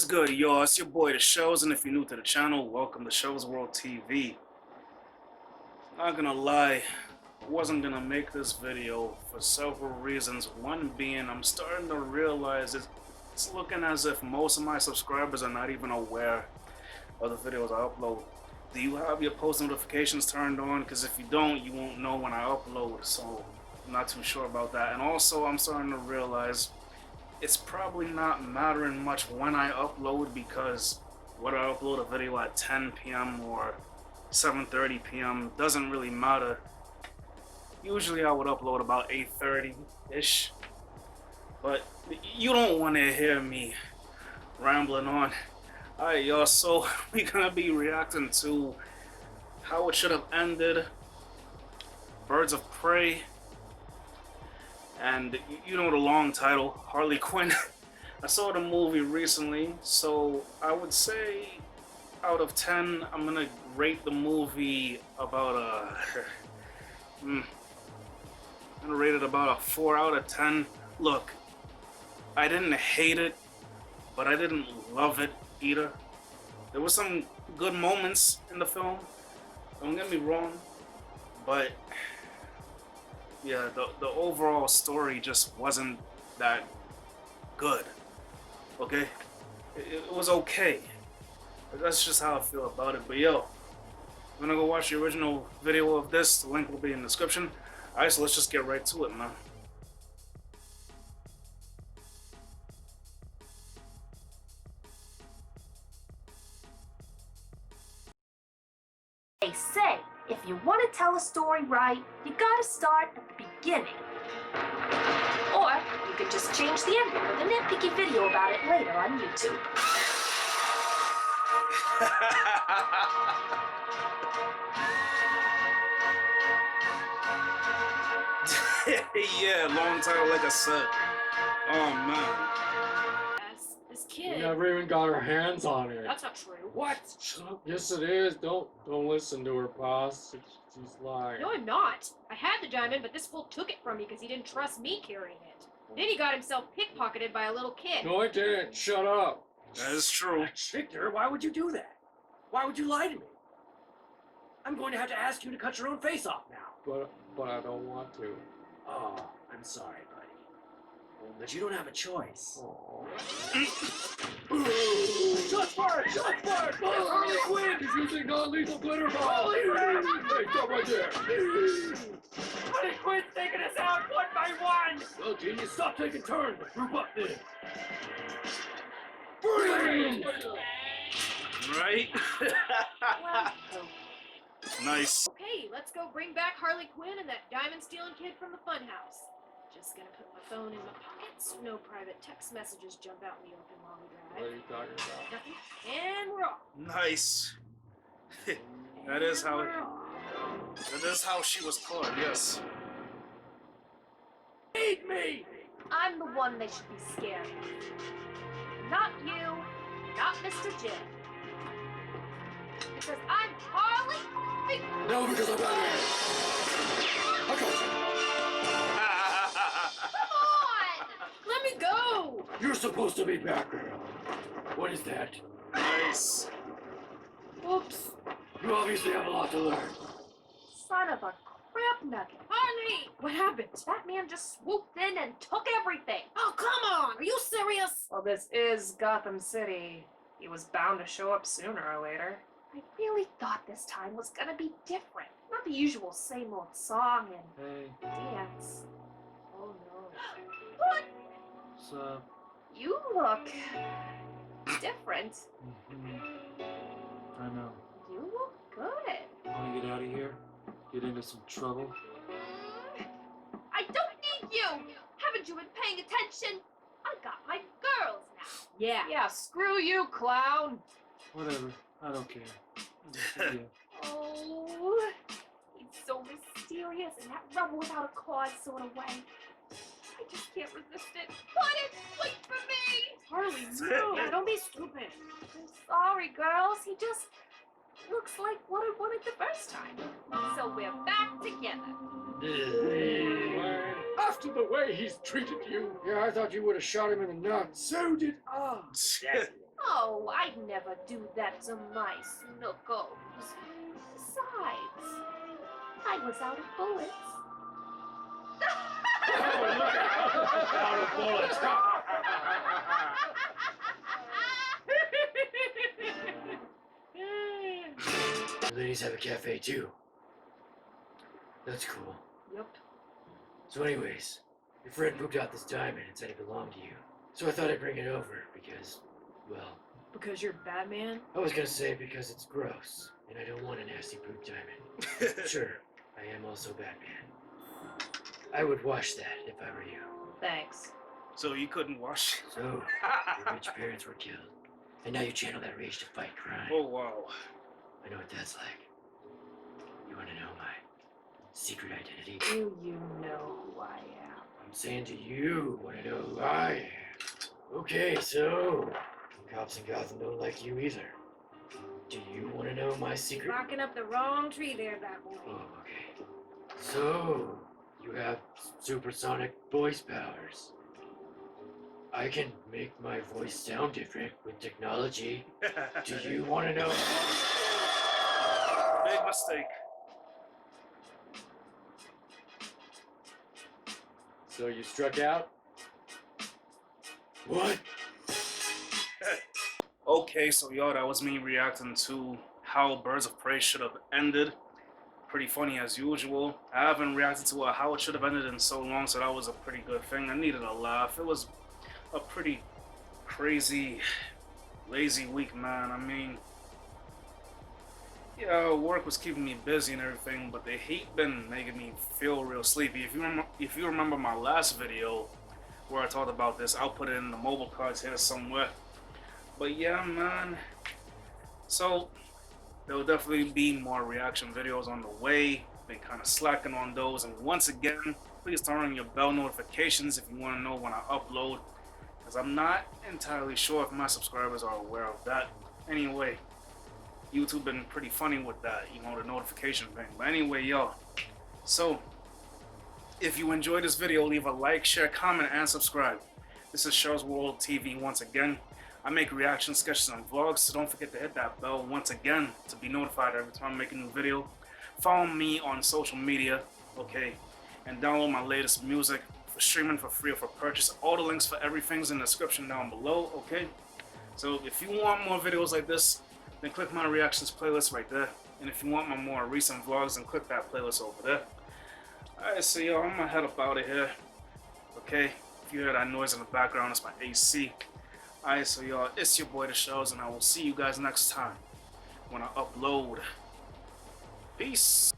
What's good, y'all? It's your boy, The Shows, and if you're new to the channel, welcome to Shows World TV. Not gonna lie, I wasn't gonna make this video for several reasons. One being, I'm starting to realize it's looking as if most of my subscribers are not even aware of the videos I upload. Do you have your post notifications turned on? Because if you don't, you won't know when I upload, so I'm not too sure about that. And also, I'm starting to realize it's probably not mattering much when I upload, because whether I upload a video at 10 p.m. or 7:30 p.m. doesn't really matter. Usually I would upload about 8:30-ish, but you don't want to hear me rambling on. Alright, y'all, so we're gonna be reacting to How It Should Have Ended, Birds of Prey, and you know the long title, Harley Quinn. I saw the movie recently, so I would say out of 10, I'm gonna rate the movie about I'm gonna rate it about a 4 out of 10. Look, I didn't hate it, but I didn't love it either. There were some good moments in the film, don't get me wrong, but yeah, the overall story just wasn't that good. Okay? It was okay. That's just how I feel about it. But yo, I'm gonna go watch the original video of this. The link will be in the description. Alright, so let's just get right to it, man. They say, if you want to tell a story right, you gotta start at the beginning. Or you could just change the ending with a nitpicky video about it later on YouTube. Yeah, long title, like I said. Oh man. This kid. We never even got our hands on her. That's not true. What? Shut up. Yes, it is. Don't listen to her, boss. She's lying. No, I'm not. I had the diamond, but this fool took it from me because he didn't trust me carrying it. Then he got himself pickpocketed by a little kid. No, I didn't. Shut up. That is true. Victor, why would you do that? Why would you lie to me? I'm going to have to ask you to cut your own face off now. But I don't want to. Oh, I'm sorry, buddy. But you don't have a choice. Oh. Shots fired! Shots fired! Harley Quinn is using non-lethal glitter bomb. Hey, stop right there. Harley Quinn's taking us out one by one! Well, genius, stop taking turns. Group up then. Right? Well, Nice. okay, let's go bring back Harley Quinn and that diamond-stealing kid from the funhouse. Just gonna put my phone in my pocket so no private text messages jump out in the open while we What are drive. you talking about? Nothing. And we're off. Nice. That is how she was caught, yes. Feed me! I'm the one they should be scared of. Not you, not Mr. Jim. Because I'm Harley Quinn. No, because I'm not here. I got Come on! Let me go! you. You're supposed to be Batgirl. What is that? Nice. Oops. You obviously have a lot to learn. Son of a crap nugget. Harley! What happened? That man just swooped in and took everything. Oh, come on! Are you serious? Well, this is Gotham City. He was bound to show up sooner or later. I really thought this time was gonna be different. Not the usual same old song and Hey, dance. Oh, no. What? what's up? You look different. I know. You look good. Want to get out of here? Get into some trouble? I don't need you! Haven't you been paying attention? I got my girls now. Yeah. Yeah, screw you, clown! Whatever. I don't care. Yeah. Oh, he's so mysterious in that rebel without a cause sort of way. I just can't resist it. Put it, wait for me! Harley, no! Yeah, don't be stupid. I'm sorry, girls. He just looks like what I wanted the first time. So we're back together. After the way he's treated you. Yeah, I thought you would have shot him in the nuts. So did I. Oh, I'd never do that to my snookles. Besides, I was out of bullets. Out of bullets. The ladies have a cafe too. That's cool. Yep. So anyways, your friend pooped out this diamond and said it belonged to you. So I thought I'd bring it over because, well, Because you're Batman? I was gonna say because it's gross, and I don't want a nasty poop diamond. Sure, I am also Batman. I would wash that if I were you. Thanks. So you couldn't wash? So, your rich parents were killed, and now you channel that rage to fight crime. Oh wow. I know what that's like. You wanna know my secret identity? Do you know who I am? I'm saying to you, wanna know who I am? Okay, so cops in Gotham don't like you either. Do you wanna know my secret? Barking up the wrong tree there, Batboy. Oh, okay. So you have supersonic voice powers. I can make my voice sound different with technology. Do you wanna know? Big mistake. So you struck out? What? Okay, so y'all, that was me reacting to how Birds of Prey should have ended. Pretty funny as usual. I haven't reacted to how it should have ended in so long, so that was a pretty good thing. I needed a laugh. It was a pretty crazy, lazy week, man. I mean, yeah, work was keeping me busy and everything, but the heat been making me feel real sleepy. If you remember my last video where I talked about this, I'll put it in the mobile cards here somewhere. But yeah, man. So there will definitely be more reaction videos on the way. Been kind of slacking on those, and once again, please turn on your bell notifications if you want to know when I upload, because I'm not entirely sure if my subscribers are aware of that. Anyway, YouTube been pretty funny with that, you know, the notification thing. But anyway, y'all, so if you enjoyed this video, leave a like, share, comment, and subscribe. This is Show's World TV once again. I make reaction sketches and vlogs, so don't forget to hit that bell once again to be notified every time I make a new video. Follow me on social media, okay, and download my latest music for streaming for free or for purchase. All the links for everything's in the description down below, okay? So if you want more videos like this, then click my reactions playlist right there. And if you want my more recent vlogs, then click that playlist over there. Alright, so y'all, I'm gonna head up out of here, okay? If you hear that noise in the background, it's my AC. Alright, so y'all, it's your boy The Shells, and I will see you guys next time when I upload. Peace.